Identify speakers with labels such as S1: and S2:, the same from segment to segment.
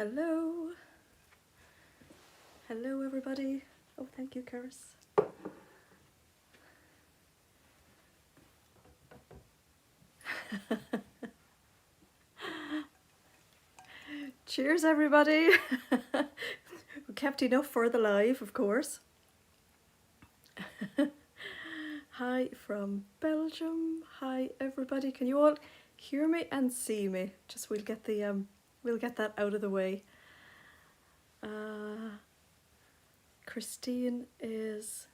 S1: Hello. Hello, everybody. Oh, thank you, Cerys. Cheers, everybody. We kept enough for the live, of course. Hi from Belgium. Hi, everybody. Can you all hear me and see me? Just we'll get that out of the way. Christine is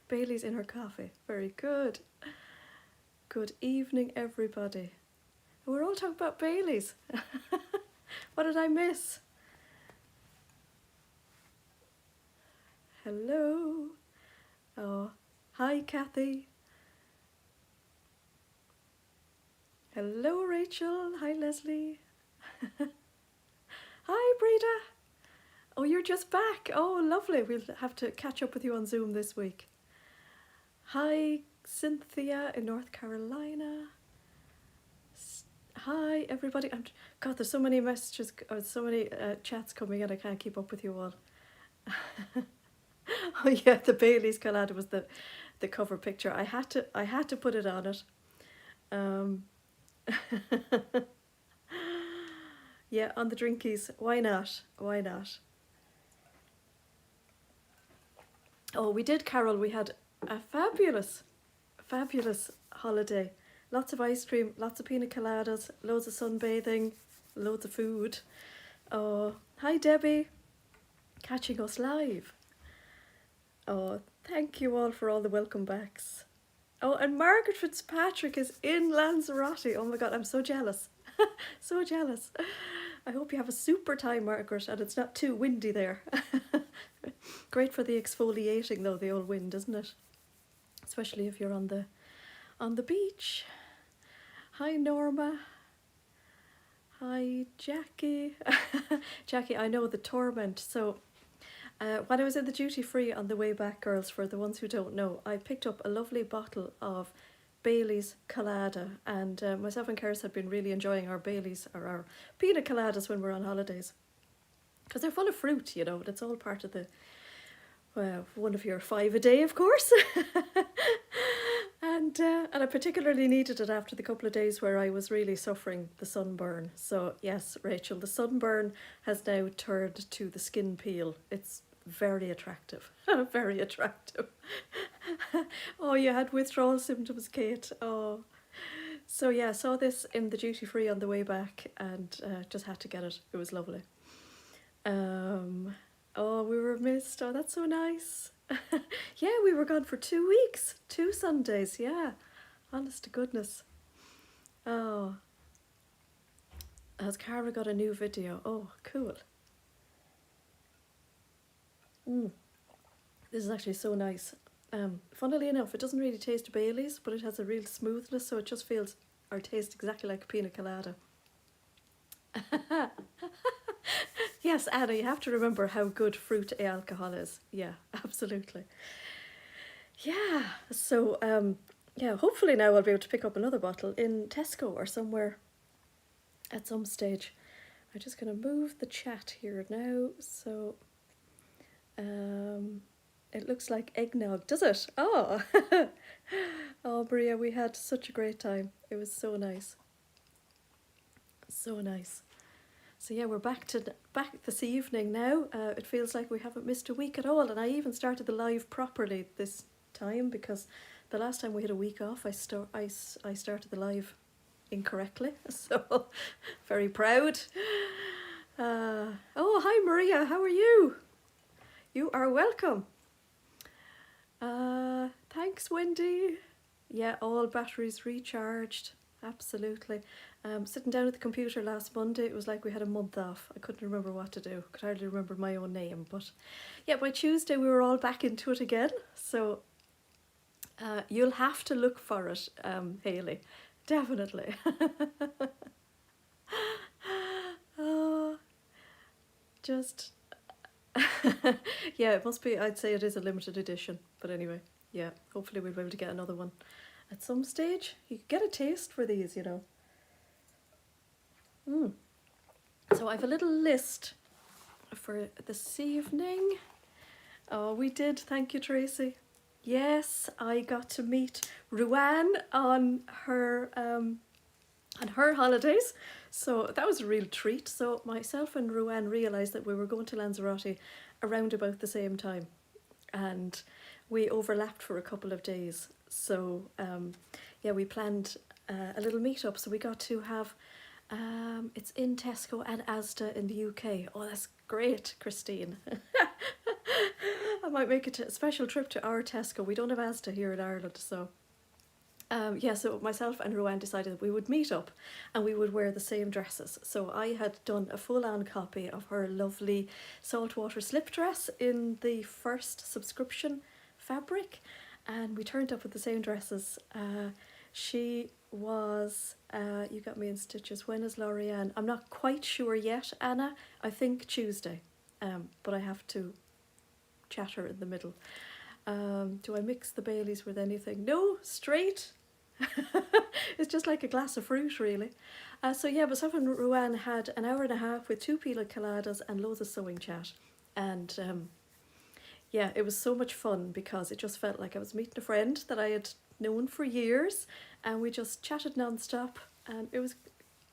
S1: Bailey's in her coffee. Very good. Good evening, everybody. We're all talking about Bailey's. What did I miss? Hello. Oh, hi, Kathy. Hello, Rachel. Hi, Leslie. Hi, Breda. Oh, you're just back. Oh, lovely. We'll have to catch up with you on Zoom this week. Hi, Cynthia in North Carolina. Hi, everybody. God, there's so many messages, so many chats coming in. I can't keep up with you all. Oh yeah, the Bailey's Colada was the cover picture. I had to put it on it. Yeah, on the drinkies. Why not? Why not? Oh, we did, Carol. We had a fabulous holiday. Lots of ice cream, lots of pina coladas, loads of sunbathing, loads of food. Oh, hi, Debbie. Catching us live. Oh, thank you all for all the welcome backs. Oh, and Margaret Fitzpatrick is in Lanzarote. Oh my God, I'm so jealous. So jealous. I hope you have a super time, Margaret, and it's not too windy there. Great for the exfoliating though, the old wind, isn't it? Especially if you're on the beach. Hi, Norma. Hi, Jackie. Jackie, I know the torment. So when I was in the duty free on the way back, girls, for the ones who don't know, I picked up a lovely bottle of Bailey's Colada, and myself and Cerys had been really enjoying our Bailey's or our pina coladas when we're on holidays, because they're full of fruit, you know, and it's all part of the one of your 5 a day, of course. And I particularly needed it after the couple of days where I was really suffering the sunburn. So yes, Rachel, the sunburn has now turned to the skin peel. It's very attractive. Very attractive. Oh, you had withdrawal symptoms, Kate. Oh. So yeah, I saw this in the duty free on the way back and just had to get it. It was lovely. Oh, we were missed. Oh, that's so nice. Yeah, we were gone for 2 weeks, 2 Sundays. Yeah, honest to goodness. Oh, has Cara got a new video? Oh, cool. This is actually so nice. Funnily enough, it doesn't really taste Bailey's, but it has a real smoothness, so it just feels or tastes exactly like a pina colada. Yes, Anna, you have to remember how good fruit alcohol is. Yeah, absolutely. Yeah, so yeah, hopefully now I'll be able to pick up another bottle in Tesco or somewhere at some stage. I'm just going to move the chat here now. So it looks like eggnog, does it? Oh, oh, Maria, we had such a great time. It was so nice. So nice. So yeah, we're back this evening now. It feels like we haven't missed a week at all, and I even started the live properly this time, because the last time we had a week off, I started the live incorrectly. So very proud. Oh, hi Maria, how are you? You are welcome. Thanks, Wendy. Yeah, all batteries recharged. Absolutely. Sitting down at the computer last Monday, it was like we had a month off. I couldn't remember what to do. Could hardly remember my own name. But yeah, by Tuesday we were all back into it again. So you'll have to look for it, Hayley. Definitely. Oh, just... yeah, it must be, I'd say it is a limited edition. But anyway, yeah, hopefully we'll be able to get another one at some stage. You can get a taste for these, you know. So I have a little list for this evening. Oh, we did. Thank you, Tracy. Yes, I got to meet Ruan on her holidays, so that was a real treat. So myself and Ruan realised that we were going to Lanzarote around about the same time, and we overlapped for a couple of days. So yeah, we planned a little meetup. So we got to have it's in Tesco and Asda in the UK. Oh, that's great, Christine. I might make a special trip to our Tesco. We don't have Asda here in Ireland, so yeah, so myself and Rowan decided that we would meet up and we would wear the same dresses. So I had done a full-on copy of her lovely saltwater slip dress in the first subscription fabric, and we turned up with the same dresses. She was, you got me in stitches. When is Lorianne? I'm not quite sure yet, Anna. I think Tuesday, but I have to chat her in the middle. Do I mix the Baileys with anything? No, straight. It's just like a glass of fruit, really. So yeah, myself and Ruan had an hour and a half with 2 pina coladas and loads of sewing chat. And yeah, it was so much fun because it just felt like I was meeting a friend that I had known for years, and we just chatted non-stop, and it was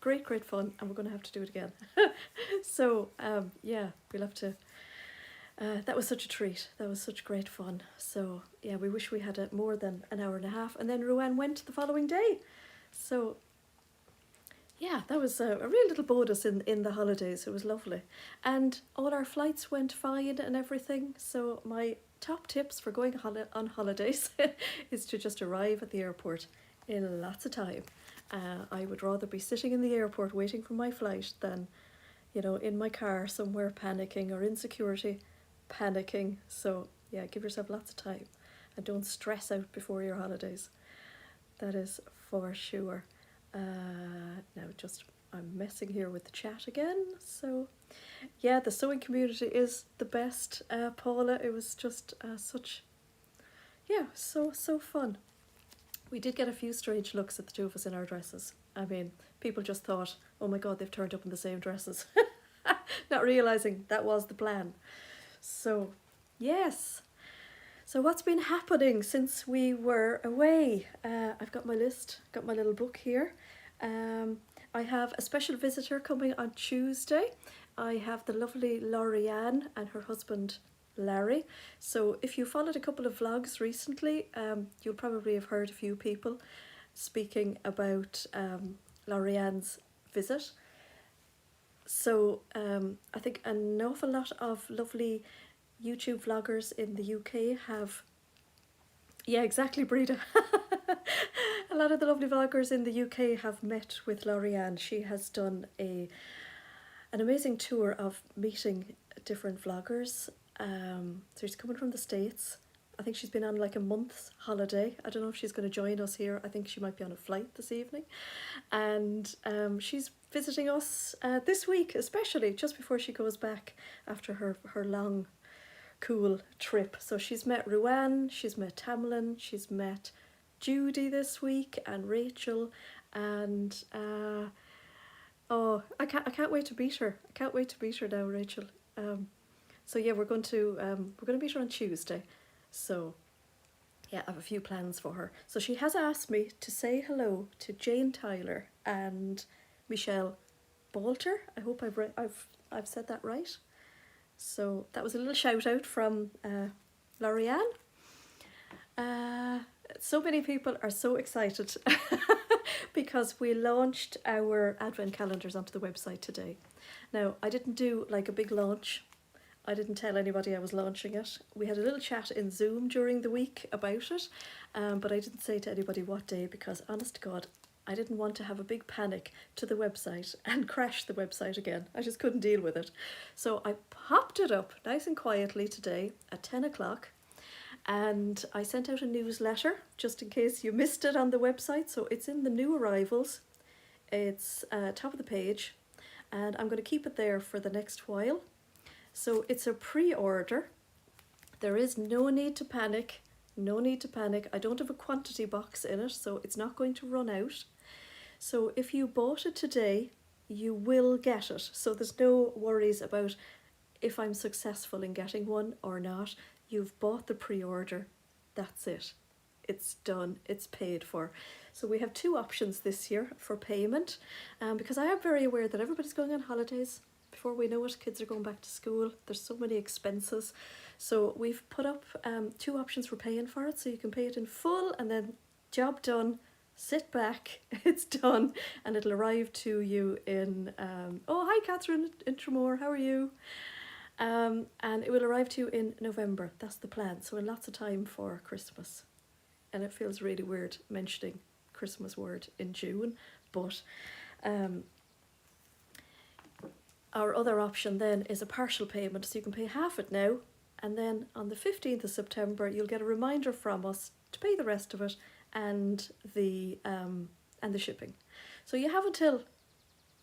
S1: great, great fun, and we're going to have to do it again. So yeah, we'll have to. That was such a treat. That was such great fun. So yeah, we wish we had it more than an hour and a half. And then Ruan went the following day. So yeah, that was a real little bonus in the holidays. It was lovely. And all our flights went fine and everything. So my top tips for going on holidays is to just arrive at the airport in lots of time. I would rather be sitting in the airport waiting for my flight than, you know, in my car somewhere panicking or in security panicking. So yeah, give yourself lots of time and don't stress out before your holidays. That is for sure. Now just I'm messing here with the chat again. So yeah, the sewing community is the best, Paula. It was just such, yeah, so fun. We did get a few strange looks at the two of us in our dresses. I mean, people just thought, oh my god, they've turned up in the same dresses. Not realising that was the plan. So, yes. So what's been happening since we were away? I've got my list, got my little book here. I have a special visitor coming on Tuesday. I have the lovely Lorianne and her husband Larry. So if you followed a couple of vlogs recently, you'll probably have heard a few people speaking about Lorianne's visit. So I think an awful lot of lovely YouTube vloggers in the UK have, yeah, exactly, Breda. A lot of the lovely vloggers in the UK have met with Lorianne. She has done an amazing tour of meeting different vloggers. So she's coming from the States. I think she's been on like a month's holiday. I don't know if she's going to join us here. I think she might be on a flight this evening. And she's visiting us this week, especially just before she goes back after her long, cool trip. So she's met Ruan, she's met Tamlin, she's met Judy this week, and Rachel, and oh, I can't wait to meet her. I can't wait to meet her now, Rachel. So yeah, we're going to meet her on Tuesday. So yeah, I have a few plans for her. So she has asked me to say hello to Jane Tyler and Michelle Balter. I hope I've said that right. So that was a little shout out from Lorianne. So many people are so excited because we launched our advent calendars onto the website today. Now, I didn't do like a big launch. I didn't tell anybody I was launching it. We had a little chat in Zoom during the week about it, but I didn't say to anybody what day because, honest to God, I didn't want to have a big panic to the website and crash the website again. I just couldn't deal with it. So I popped it up nice and quietly today at 10 o'clock, and I sent out a newsletter just in case you missed it on the website. So it's in the new arrivals. It's top of the page, and I'm going to keep it there for the next while. So it's a pre-order. There is no need to panic. No need to panic. I don't have a quantity box in it, so it's not going to run out. So if you bought it today, you will get it. So there's no worries about if I'm successful in getting one or not. You've bought the pre-order, that's it. It's done, it's paid for. So we have two options this year for payment, because I am very aware that everybody's going on holidays. Before we know it, kids are going back to school. There's so many expenses. So we've put up two options for paying for it. So you can pay it in full and then job done, sit back, it's done, and it'll arrive to you in, oh, hi Catherine in Tremor, how are you? And it will arrive to you in November. That's the plan. So in lots of time for Christmas. And it feels really weird mentioning Christmas word in June, but our other option then is a partial payment, so you can pay half it now, and then on the 15th of September you'll get a reminder from us to pay the rest of it and the shipping. So you have until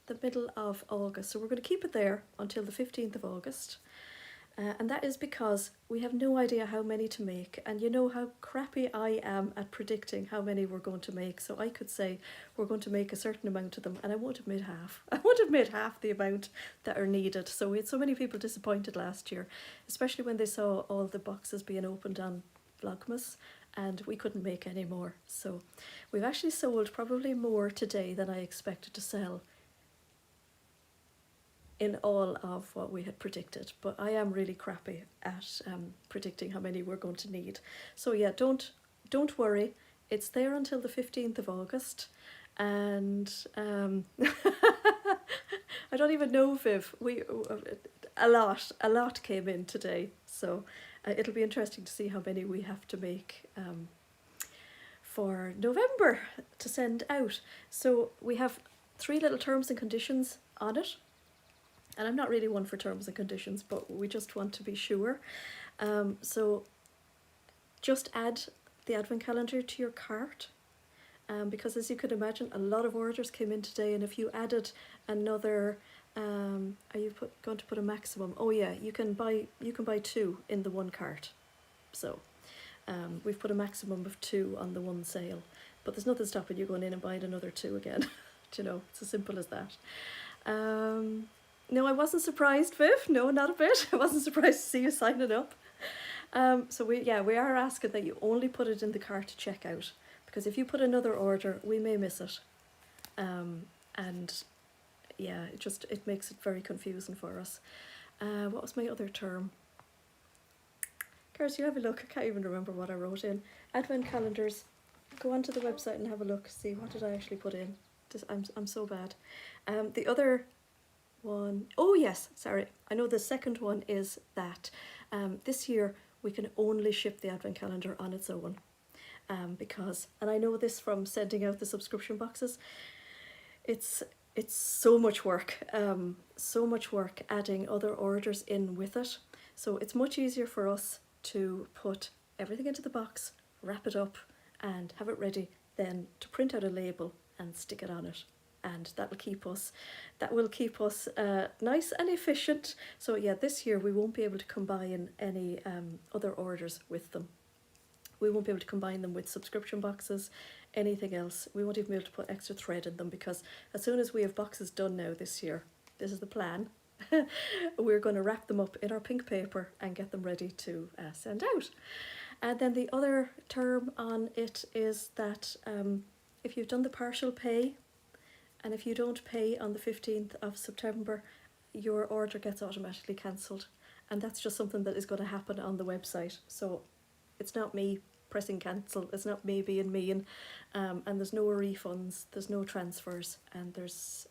S1: the middle of August. So we're going to keep it there until the 15th of August. And that is because we have no idea how many to make, and you know how crappy I am at predicting how many we're going to make. So I could say we're going to make a certain amount of them, and I won't have made half. I won't have made half the amount that are needed. So we had so many people disappointed last year, especially when they saw all the boxes being opened on Vlogmas, and we couldn't make any more. So we've actually sold probably more today than I expected to sell in all of what we had predicted, but I am really crappy at predicting how many we're going to need. So yeah, don't worry, it's there until the 15th of August, and I don't even know, Viv, a lot came in today, so it'll be interesting to see how many we have to make for November to send out. So we have 3 little terms and conditions on it. And I'm not really one for terms and conditions, but we just want to be sure. So just add the advent calendar to your cart, because as you could imagine, a lot of orders came in today, and if you added another, are you going to put a maximum? Oh yeah, you can buy 2 in the one cart. So we've put a maximum of 2 on the one sale, but there's nothing stopping you going in and buying another 2 again. You know, it's as simple as that. No, I wasn't surprised, Viv. No, not a bit. I wasn't surprised to see you signing up. So we are asking that you only put it in the cart to check out, because if you put another order, we may miss it. And yeah, it makes it very confusing for us. What was my other term? Caris, you have a look. I can't even remember what I wrote in. Advent calendars. Go onto the website and have a look. See, what did I actually put in? I'm so bad. The other one, oh yes, sorry, I know the second one is that this year we can only ship the advent calendar on its own, because, and I know this from sending out the subscription boxes, it's so much work adding other orders in with it. So it's much easier for us to put everything into the box, wrap it up and have it ready then to print out a label and stick it on it. And that will keep us nice and efficient. So yeah, this year we won't be able to combine any other orders with them. We won't be able to combine them with subscription boxes, anything else. We won't even be able to put extra thread in them, because as soon as we have boxes done now this year, this is the plan, we're going to wrap them up in our pink paper and get them ready to send out. And then the other term on it is that if you've done the partial pay, and if you don't pay on the 15th of September, your order gets automatically cancelled. And that's just something that is going to happen on the website. So it's not me pressing cancel, it's not me being mean, and there's no refunds, there's no transfers, and there's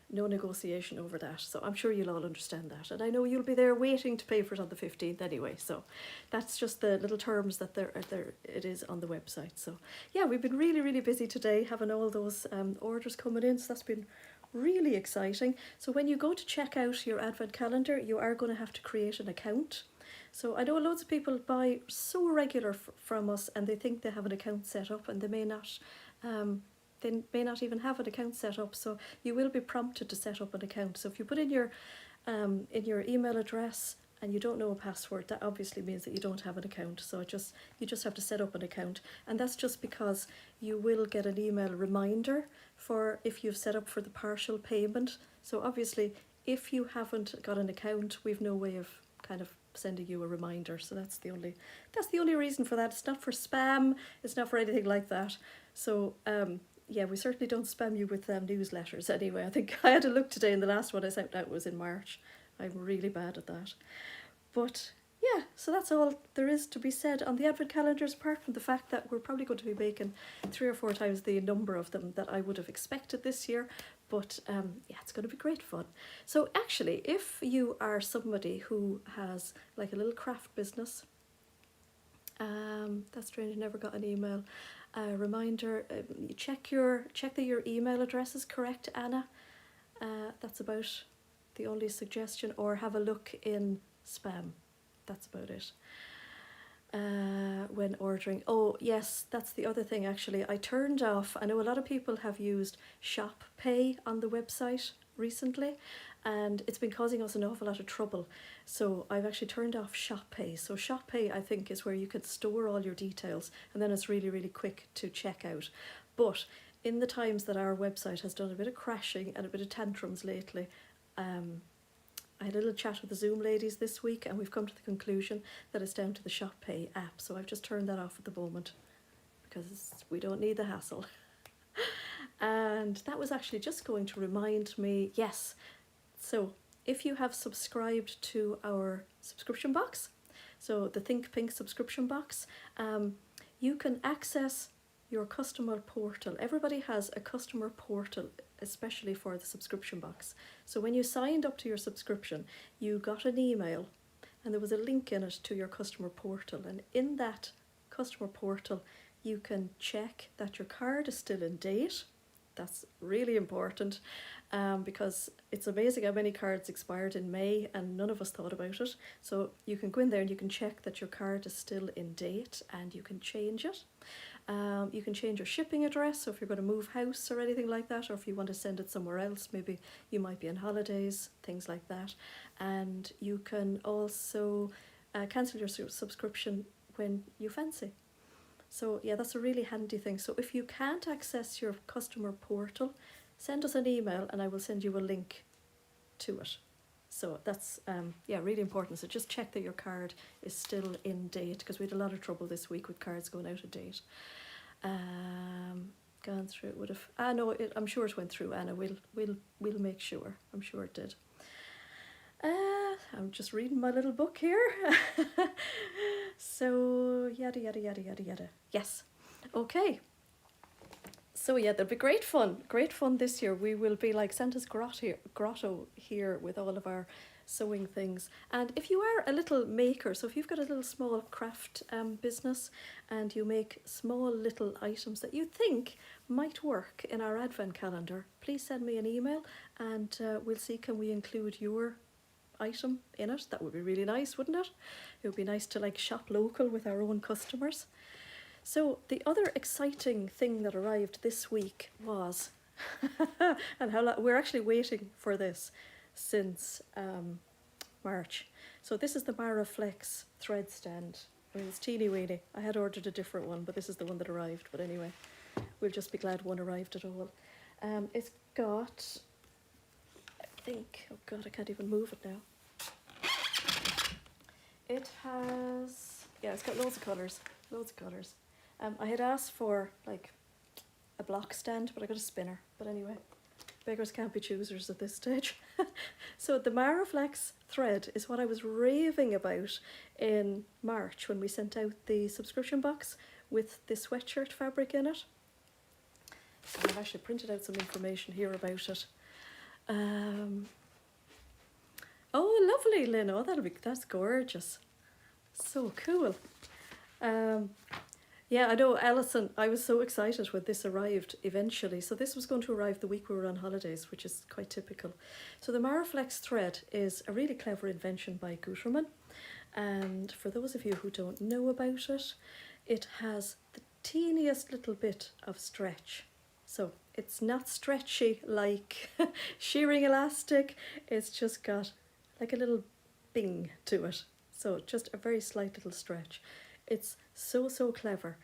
S1: no negotiation over that. So I'm sure you'll all understand that, and I know you'll be there waiting to pay for it on the 15th anyway. So that's just the little terms that it is on the website. So yeah, we've been really busy today, having all those orders coming in, so that's been really exciting. So when you go to check out your advent calendar, you are going to have to create an account. So I know loads of people buy so regular from us, and they think they have an account set up, and they may not even have an account set up. So you will be prompted to set up an account. So if you put in your email address and you don't know a password, that obviously means that you don't have an account. So you just have to set up an account, and that's just because you will get an email reminder for if you've set up for the partial payment. So obviously, if you haven't got an account, we've no way of kind of sending you a reminder. So that's the only reason for that. It's not for spam. It's not for anything like that. So yeah, we certainly don't spam you with newsletters anyway. I think I had a look today, and the last one I sent out was in March. I'm really bad at that. But yeah, so that's all there is to be said on the advent calendars, apart from the fact that we're probably going to be making 3 or 4 times the number of them that I would have expected this year. But yeah, it's going to be great fun. So actually, if you are somebody who has like a little craft business, that's strange, I never got an email reminder. You check that your email address is correct, Anna. That's about the only suggestion. Or have a look in spam. That's about it. When ordering. Oh yes, that's the other thing actually. I turned off, I know a lot of people have used Shop Pay on the website recently, and it's been causing us an awful lot of trouble. So I've actually turned off Shop Pay. So Shop Pay, I think, is where you can store all your details, and then it's really, really quick to check out. But in the times that our website has done a bit of crashing and a bit of tantrums lately, I had a little chat with the Zoom ladies this week, and we've come to the conclusion that it's down to the Shop Pay app. So I've just turned that off at the moment because we don't need the hassle. And that was actually just going to remind me, yes, so if you have subscribed to our subscription box, so the Think Pink subscription box, you can access your customer portal. Everybody has a customer portal, especially for the subscription box. So when you signed up to your subscription, you got an email and there was a link in it to your customer portal. And in that customer portal, you can check that your card is still in date. That's really important, because it's amazing how many cards expired in May and none of us thought about it. So you can go in there and you can check that your card is still in date, and you can change it. You can change your shipping address, so if you're going to move house or anything like that, or if you want to send it somewhere else, maybe you might be on holidays, things like that. And you can also cancel your subscription when you fancy. So yeah, that's a really handy thing. So if you can't access your customer portal, send us an email and I will send you a link to it. So that's yeah, really important. So just check that your card is still in date, because we had a lot of trouble this week with cards going out of date. Gone through, it would have. No, I'm sure it went through, Anna. We'll make sure. I'm sure it did. I'm just reading my little book here. So yada yada yada yada yada. Yes. Okay. So yeah, there'll be great fun this year. We will be like Santa's grotto here with all of our sewing things. And if you are a little maker, so if you've got a little small craft business and you make small little items that you think might work in our advent calendar, please send me an email and we'll see, can we include your item in it? That would be really nice, wouldn't it? It would be nice to like shop local with our own customers. So the other exciting thing that arrived this week was, and how we're actually waiting for this since March. So this is the Maraflex thread stand. I mean, it's teeny weeny. I had ordered a different one, but this is the one that arrived. But anyway, we'll just be glad one arrived at all. It's got, I think, oh God, I can't even move it now. It has, yeah, it's got loads of colours. I had asked for like a block stand, but I got a spinner. But anyway, beggars can't be choosers at this stage. So the Maraflex thread is what I was raving about in March when we sent out the subscription box with the sweatshirt fabric in it. So I've actually printed out some information here about it. Oh, lovely, Lynn. Oh, that's gorgeous. So cool. Yeah, I know, Alison, I was so excited when this arrived eventually. So this was going to arrive the week we were on holidays, which is quite typical. So the Maraflex thread is a really clever invention by Gutermann. And for those of you who don't know about it, it has the teeniest little bit of stretch. So it's not stretchy like shearing elastic. It's just got like a little bing to it. So just a very slight little stretch. It's so, so clever.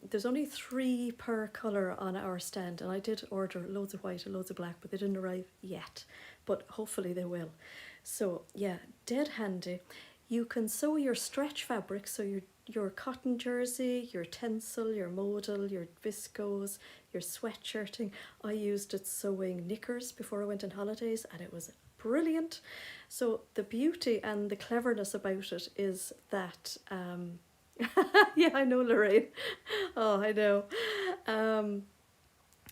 S1: There's only 3 per colour on our stand, and I did order loads of white and loads of black, but they didn't arrive yet. But hopefully they will. So yeah, dead handy. You can sew your stretch fabric, so your cotton jersey, your tencel, your modal, your viscose, your sweatshirting. I used it sewing knickers before I went on holidays, and it was brilliant. So the beauty and the cleverness about it is that yeah, I know, Lorraine. Oh, I know.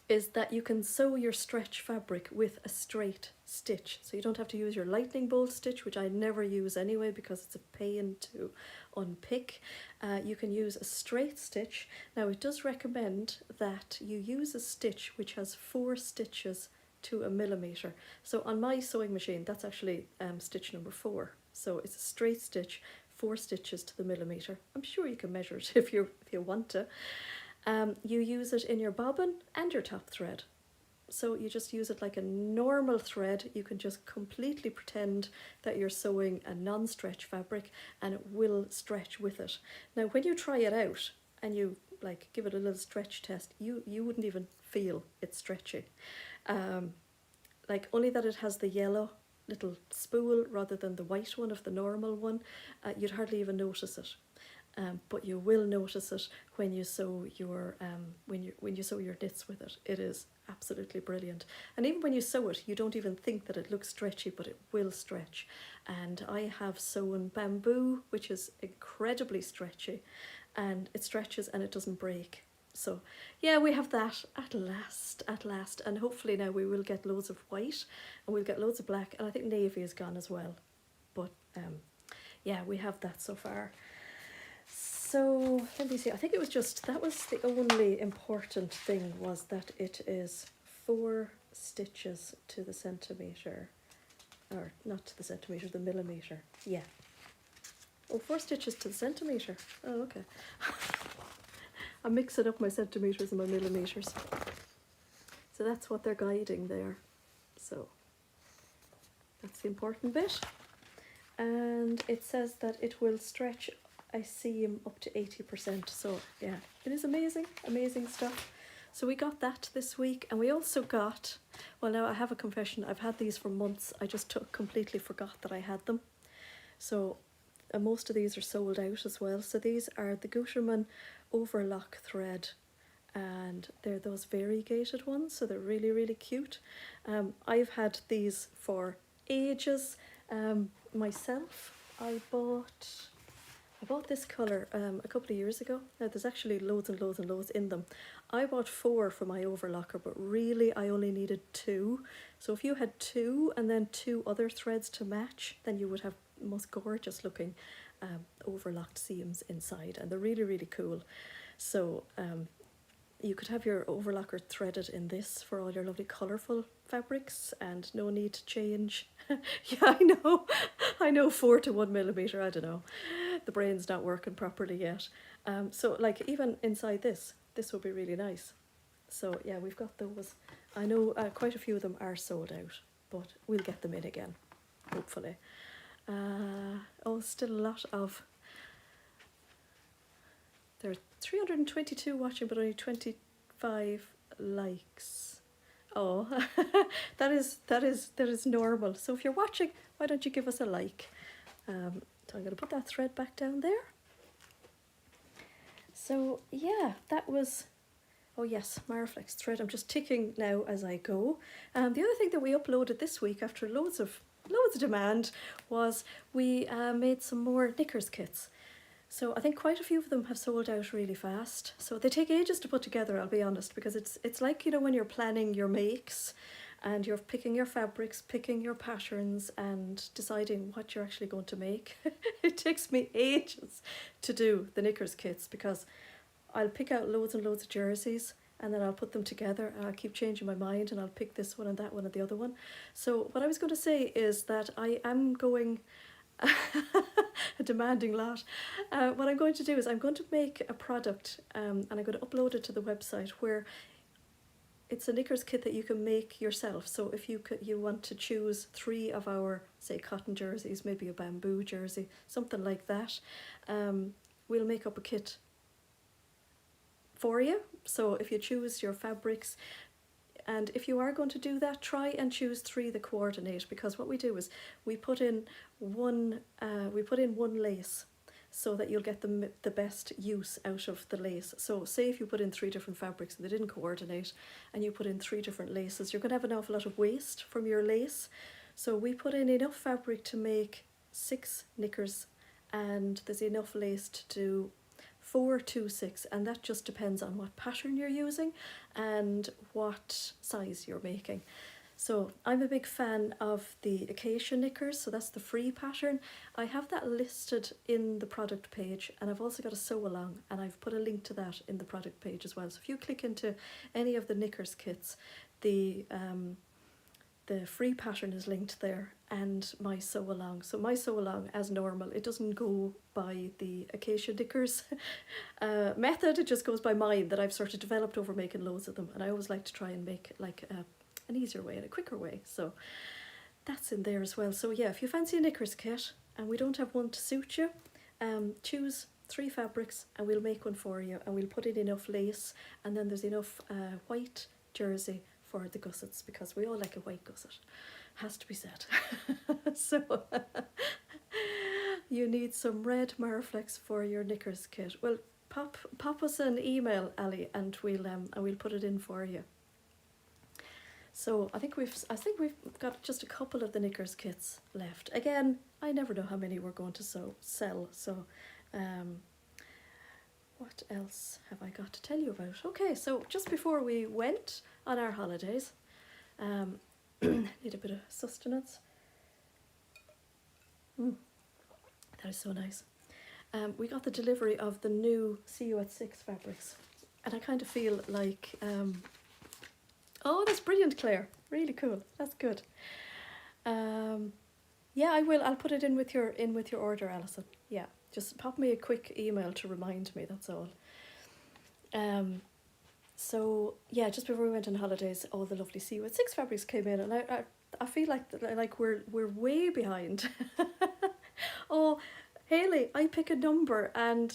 S1: Is that you can sew your stretch fabric with a straight stitch. So you don't have to use your lightning bolt stitch, which I never use anyway because it's a pain to unpick. You can use a straight stitch. Now it does recommend that you use a stitch which has 4 stitches to a millimetre. So on my sewing machine, that's actually stitch number 4. So it's a straight stitch, 4 stitches to the millimetre. I'm sure you can measure it if you want to. You use it in your bobbin and your top thread. So you just use it like a normal thread. You can just completely pretend that you're sewing a non-stretch fabric and it will stretch with it. Now when you try it out and you like give it a little stretch test, you wouldn't even feel it stretchy. Like only that it has the yellow little spool rather than the white one of the normal one, you'd hardly even notice it. But you will notice it when you sew your when you sew your knits with it. It is absolutely brilliant. And even when you sew it, you don't even think that it looks stretchy, but it will stretch. And I have sewn bamboo, which is incredibly stretchy, and it stretches and it doesn't break. So yeah, we have that at last, and hopefully now we will get loads of white and we'll get loads of black, and I think navy is gone as well. But yeah, we have that so far. So let me see, I think it was just, that was the only important thing, was that it is 4 stitches to the centimetre, or not to the centimetre, the millimetre, yeah. Oh, 4 stitches to the centimetre, oh okay. I'm mixing up my centimetres and my millimetres. So that's what they're guiding there. So that's the important bit. And it says that it will stretch a seam up to 80%. So yeah, it is amazing, amazing stuff. So we got that this week, and we also got, well now I have a confession, I've had these for months, I just completely forgot that I had them. So most of these are sold out as well. So these are the Gutermann overlock thread, and they're those variegated ones, so they're really, really cute. I've had these for ages. Myself, I bought this colour a couple of years ago. Now there's actually loads and loads and loads in them. I bought 4 for my overlocker, but really I only needed 2. So if you had 2 and then 2 other threads to match, then you would have most gorgeous looking overlocked seams inside, and they're really, really cool. So you could have your overlocker threaded in this for all your lovely colourful fabrics, and no need to change. Yeah, I know 4 to 1 millimetre, I don't know. The brain's not working properly yet. So like even inside this would be really nice. So yeah, we've got those. I know quite a few of them are sold out, but we'll get them in again, hopefully. Oh, still a lot of, there are 322 watching, but only 25 likes. Oh, that is normal. So if you're watching, why don't you give us a like? So I'm going to put that thread back down there. So yeah, that was, oh yes, Maraflex thread. I'm just ticking now as I go. The other thing that we uploaded this week after loads of demand was we made some more Knickers kits. So I think quite a few of them have sold out really fast. So they take ages to put together, I'll be honest, because it's like, you know, when you're planning your makes and you're picking your fabrics, picking your patterns and deciding what you're actually going to make. It takes me ages to do the Knickers kits because I'll pick out loads and loads of jerseys and then I'll put them together and I'll keep changing my mind and I'll pick this one and that one and the other one. So what I was going to say is that I am going a demanding lot. What I'm going to do is I'm going to make a product and I'm going to upload it to the website where it's a knickers kit that you can make yourself. So if you want to choose 3 of our, say, cotton jerseys, maybe a bamboo jersey, something like that, we'll make up a kit for you. So if you choose your fabrics, and if you are going to do that, try and choose 3 that coordinate, because what we do is we put in one lace, so that you'll get the best use out of the lace. So say if you put in 3 different fabrics and they didn't coordinate, and you put in 3 different laces, you're going to have an awful lot of waste from your lace. So we put in enough fabric to make 6 knickers, and there's enough lace to do 4 to 6, and that just depends on what pattern you're using and what size you're making. So I'm a big fan of the acacia knickers, so that's the free pattern. I have that listed in the product page, and I've also got a sew along, and I've put a link to that in the product page as well. So if you click into any of the knickers kits, the free pattern is linked there, and my sew along. So my sew along, as normal, it doesn't go by the acacia knickers method, it just goes by mine that I've sort of developed over making loads of them, and I always like to try and make like an easier way and a quicker way, so that's in there as well. So yeah, if you fancy a knickers kit and we don't have one to suit you, choose 3 fabrics and we'll make one for you, and we'll put in enough lace, and then there's enough white jersey for the gussets, because we all like a white gusset, has to be said. So you need some red Marflex for your knickers kit. Well, pop us an email, Ali, and we'll put it in for you. So I think we've got just a couple of the knickers kits left. Again, I never know how many we're going to sell. So what else have I got to tell you about? Okay, so just before we went on our holidays, need a bit of sustenance. That is so nice. We got the delivery of the new See You at 6 fabrics, and I kind of feel like oh, that's brilliant, Claire. Really cool. That's good. Yeah, I will. I'll put it in with your order, Alison. Yeah, just pop me a quick email to remind me. That's all. So yeah, just before we went on holidays, all the lovely See You at 6 fabrics came in, and I feel like we're way behind. Oh, Hayley, I pick a number and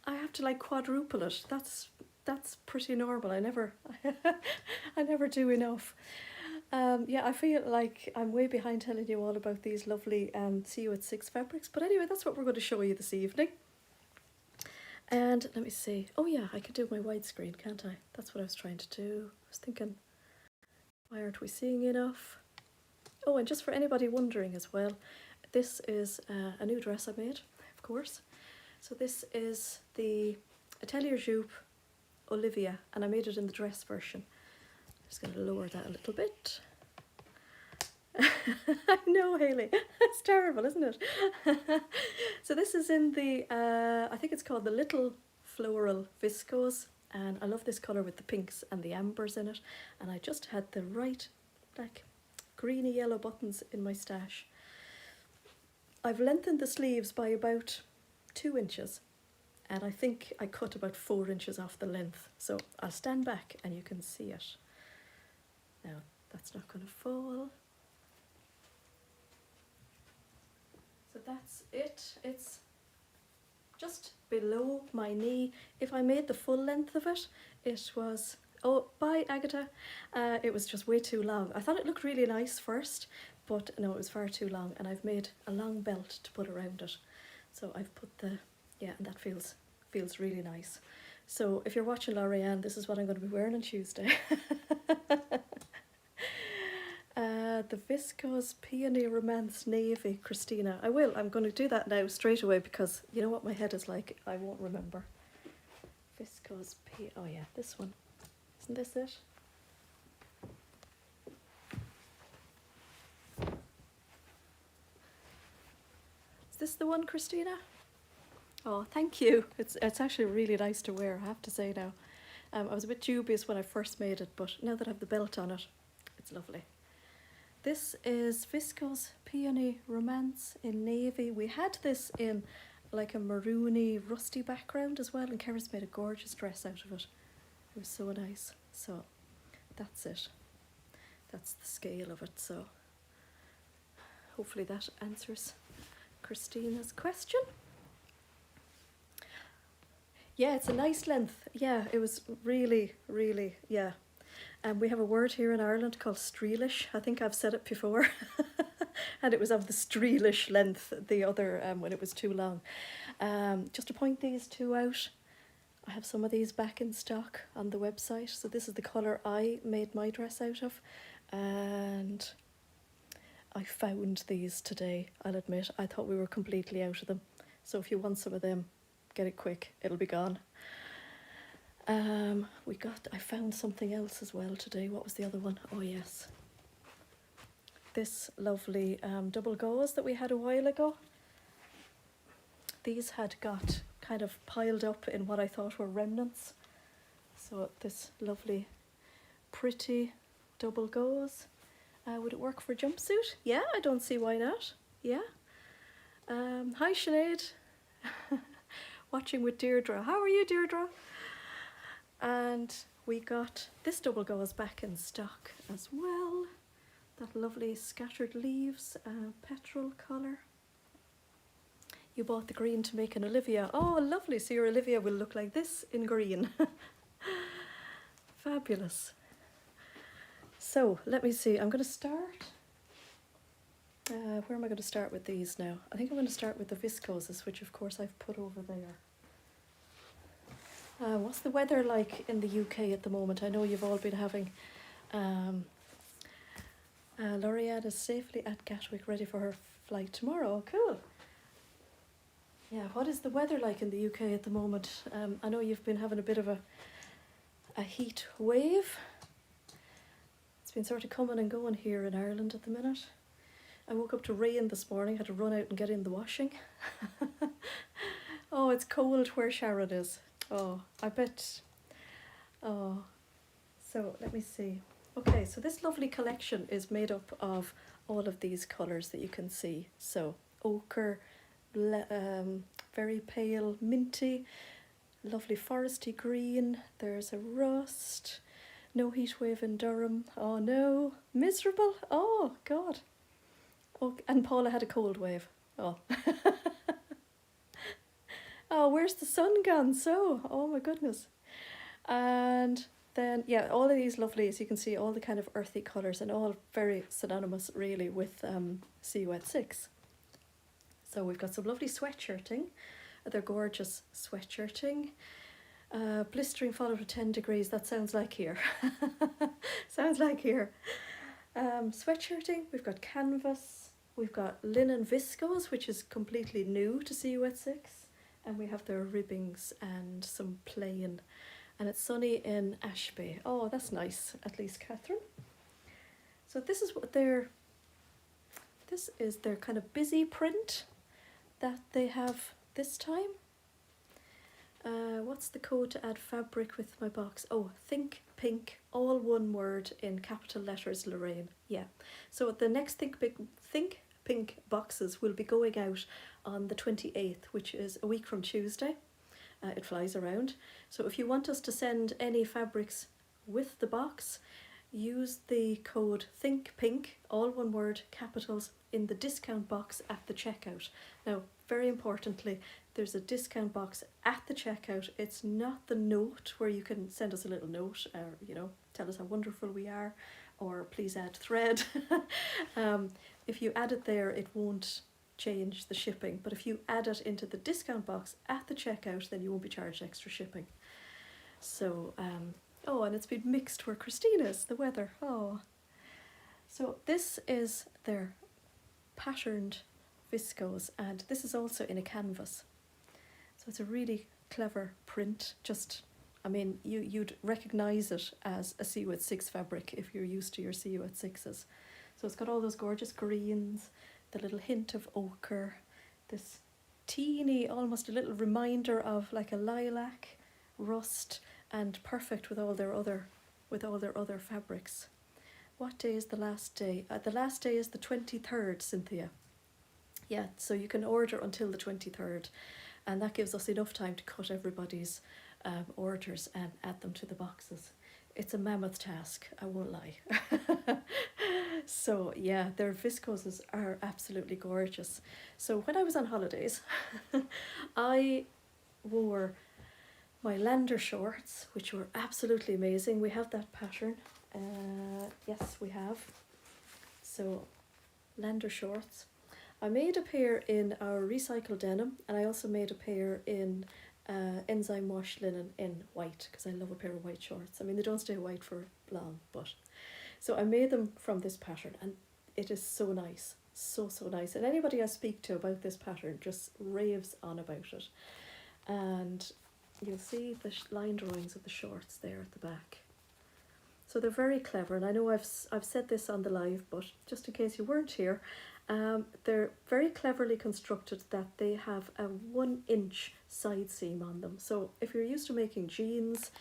S1: I have to like quadruple it. That's pretty normal. I never do enough. Yeah, I feel like I'm way behind telling you all about these lovely See You at 6 fabrics. But anyway, that's what we're going to show you this evening. And let me see. Oh yeah, I could do my widescreen, can't I? That's what I was trying to do. I was thinking, why aren't we seeing enough? Oh, and just for anybody wondering as well, this is a new dress I made, of course. So this is the Atelier Jupe Olivia, and I made it in the dress version. I'm just going to lower that a little bit. I know, Hayley, it's terrible, isn't it? So this is in the, I think it's called the Little Floral Viscose, and I love this colour with the pinks and the ambers in it, and I just had the right, like, greeny yellow buttons in my stash. I've lengthened the sleeves by about 2 inches, and I think I cut about 4 inches off the length, so I'll stand back and you can see it. Now, that's not going to fall. So that's it. It's just below my knee. If I made the full length of it, it was, oh, bye Agatha, it was just way too long. I thought it looked really nice first, but no, it was far too long, and I've made a long belt to put around it. So I've put the, yeah, and that feels really nice. So if you're watching Lorianne, this is what I'm going to be wearing on Tuesday. The Viscose Peony Romance Navy, Christina. I'm going to do that now straight away, because you know what my head is like, I won't remember. Viscose oh yeah, this one. Isn't this it? Is this the one, Christina? Oh, thank you. It's actually really nice to wear, I have to say now. I was a bit dubious when I first made it, but now that I have the belt on it, it's lovely. This is Viscose Peony Romance in navy. We had this in like a maroony, rusty background as well, and Kara's made a gorgeous dress out of it. It was so nice. So that's it. That's the scale of it. So hopefully that answers Christina's question. Yeah, it's a nice length. Yeah, it was really, really, yeah. We have a word here in Ireland called streelish. I think I've said it before. And it was of the streelish length, the other, when it was too long. Just to point these two out, I have some of these back in stock on the website. So this is the colour I made my dress out of. And I found these today, I'll admit. I thought we were completely out of them. So if you want some of them, get it quick, it'll be gone. I found something else as well today. What was the other one? Oh yes. This lovely double gauze that we had a while ago. These had got kind of piled up in what I thought were remnants. So this lovely, pretty double gauze. Would it work for a jumpsuit? Yeah, I don't see why not. Yeah. Hi Sinead. Watching with Deirdre. How are you, Deirdre? And we got this double gauze back in stock as well. That lovely scattered leaves, petrol colour. You bought the green to make an Olivia. Oh, lovely. So your Olivia will look like this in green. Fabulous. So let me see. I'm going to start. Where am I going to start with these now? I think I'm going to start with the viscoses, which of course I've put over there. What's the weather like in the UK at the moment? I know you've all been having... Laureate is safely at Gatwick, ready for her flight tomorrow. Cool. Yeah, what is the weather like in the UK at the moment? I know you've been having a bit of a heat wave. It's been sort of coming and going here in Ireland at the minute. I woke up to rain this morning, had to run out and get in the washing. Oh, it's cold where Sharon is. Oh, I bet. Oh, so let me see. Okay, so this lovely collection is made up of all of these colours that you can see. So ochre, very pale minty, lovely foresty green, there's a rust, no heat wave in Durham, oh no, miserable, oh God. Oh, and Paula had a cold wave, oh. Oh, where's the sun gone? So, oh my goodness. And then, yeah, all of these lovelies, you can see all the kind of earthy colours and all very synonymous really with Silhouette 6. So we've got some lovely sweatshirting. They're gorgeous sweatshirting. Blistering followed with 10 degrees, that sounds like here. Sounds like here. Sweatshirting, we've got canvas, we've got linen viscose, which is completely new to Silhouette 6. And we have their ribbings and some plain. And it's sunny in Ashby. Oh, that's nice, at least Catherine. So this is their kind of busy print that they have this time. What's the code to add fabric with my box? Oh, Think Pink, all one word in capital letters, Lorraine. Yeah. So the next Think Pink boxes will be going out on the 28th, which is a week from Tuesday. It flies around. So if you want us to send any fabrics with the box, use the code ThinkPink, all one word, capitals, in the discount box at the checkout. Now, very importantly, there's a discount box at the checkout. It's not the note where you can send us a little note or, tell us how wonderful we are, or please add thread. If you add it there, it won't change the shipping, but if you add it into the discount box at the checkout, then you won't be charged extra shipping. So oh, and it's been mixed where Christine is, the weather. Oh, so this is their patterned viscose, and this is also in a canvas, so it's a really clever print. Just, I mean, you'd recognize it as a Silhouette 6 fabric if you're used to your Silhouette 6s. So it's got all those gorgeous greens, the little hint of ochre, this teeny, almost a little reminder of like a lilac, rust, and perfect with all their other fabrics. What day is the last day? The last day is the 23rd, Cynthia. Yeah, so you can order until the 23rd, and that gives us enough time to cut everybody's orders and add them to the boxes. It's a mammoth task, I won't lie. So yeah, their viscoses are absolutely gorgeous. So when I was on holidays, I wore my Lander shorts, which were absolutely amazing. We have that pattern. Yes, we have. So Lander shorts. I made a pair in our recycled denim, and I also made a pair in enzyme wash linen in white, because I love a pair of white shorts. I mean, they don't stay white for long, but so I made them from this pattern, and it is so nice, so nice. And anybody I speak to about this pattern just raves on about it. And you'll see the line drawings of the shorts there at the back. So they're very clever, and I know I've said this on the live, but just in case you weren't here, they're very cleverly constructed that they have a 1 inch side seam on them. So if you're used to making jeans,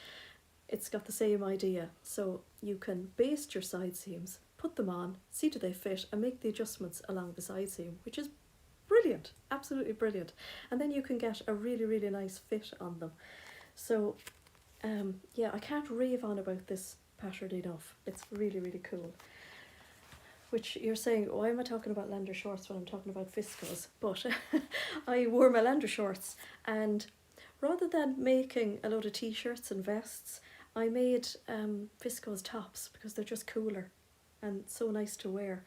S1: it's got the same idea. So you can baste your side seams, put them on, see do they fit, and make the adjustments along the side seam, which is brilliant, absolutely brilliant. And then you can get a really nice fit on them. So yeah, I can't rave on about this pattern enough. It's really cool. Which you're saying, why am I talking about Lander shorts when I'm talking about viscose? But I wore my Lander shorts, and rather than making a load of t-shirts and vests, I made viscose tops, because they're just cooler and so nice to wear.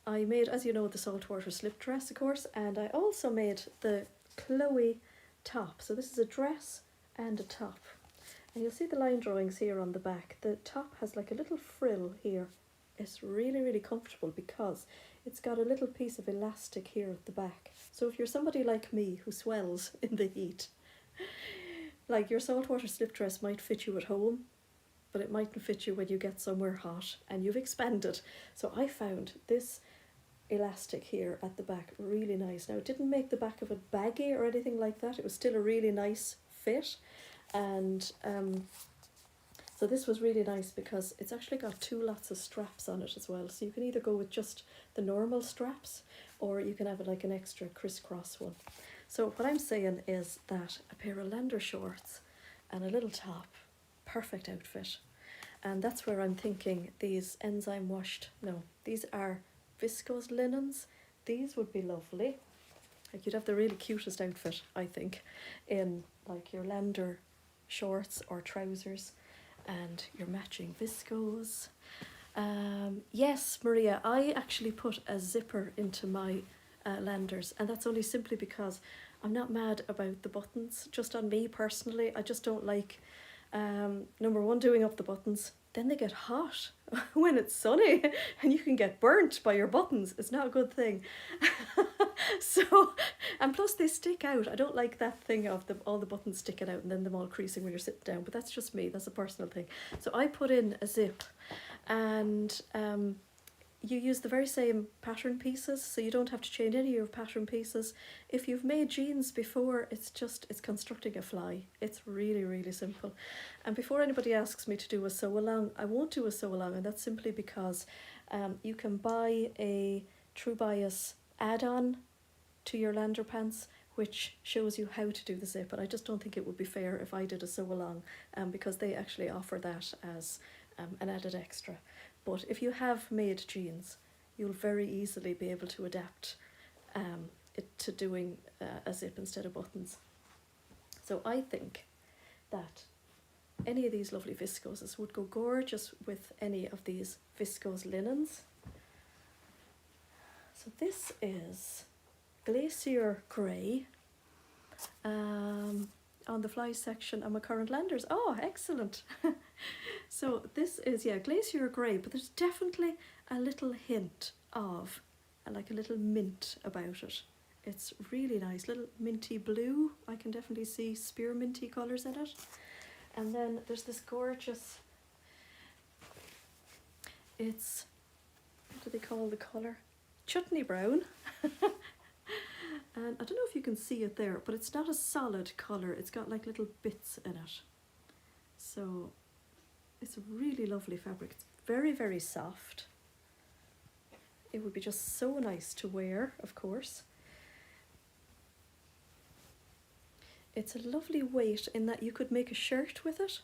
S1: I made, as you know, the saltwater slip dress, of course, and I also made the Chloe top. So this is a dress and a top. And you'll see the line drawings here on the back. The top has like a little frill here. It's really comfortable because it's got a little piece of elastic here at the back. So if you're somebody like me who swells in the heat, like your saltwater slip dress might fit you at home, but it mightn't fit you when you get somewhere hot and you've expanded. So I found this elastic here at the back really nice. Now, it didn't make the back of it baggy or anything like that. It was still a really nice fit. And so this was really nice because it's actually got 2 lots of straps on it as well. So you can either go with just the normal straps, or you can have it like an extra crisscross one. So what I'm saying is that a pair of Lander shorts and a little top, perfect outfit. And that's where I'm thinking these enzyme washed, no, these are viscose linens. These would be lovely. Like, you'd have the really cutest outfit, I think, in like your Lander shorts or trousers and your matching viscose. Yes, Maria, I actually put a zipper into my Landers, and that's only simply because I'm not mad about the buttons. Just on me personally, I just don't like number one, doing up the buttons. Then they get hot when it's sunny and you can get burnt by your buttons. It's not a good thing. So, and plus they stick out. I don't like that thing of all the buttons sticking out and then them all creasing when you're sitting down, but that's just me. That's a personal thing. So I put in a zip, and you use the very same pattern pieces, so you don't have to change any of your pattern pieces. If you've made jeans before, it's constructing a fly. It's really simple. And before anybody asks me to do a sew along, I won't do a sew along, and that's simply because you can buy a True Bias add-on to your Lander pants, which shows you how to do the zip, and I just don't think it would be fair if I did a sew along, because they actually offer that as an added extra. But if you have made jeans, you'll very easily be able to adapt it to doing a zip instead of buttons. So I think that any of these lovely viscoses would go gorgeous with any of these viscose linens. So this is Glacier Grey on the fly section on my current Landers. Oh, excellent. So this is, yeah, Glacier Grey, but there's definitely a little hint of like a little mint about it. It's really nice, little minty blue. I can definitely see spearminty colours in it. And then there's this gorgeous, it's, what do they call the colour? Chutney brown. And I don't know if you can see it there, but it's not a solid colour. It's got like little bits in it. So it's a really lovely fabric. It's very soft. It would be just so nice to wear, of course. it's a lovely weight in that you could make a shirt with it,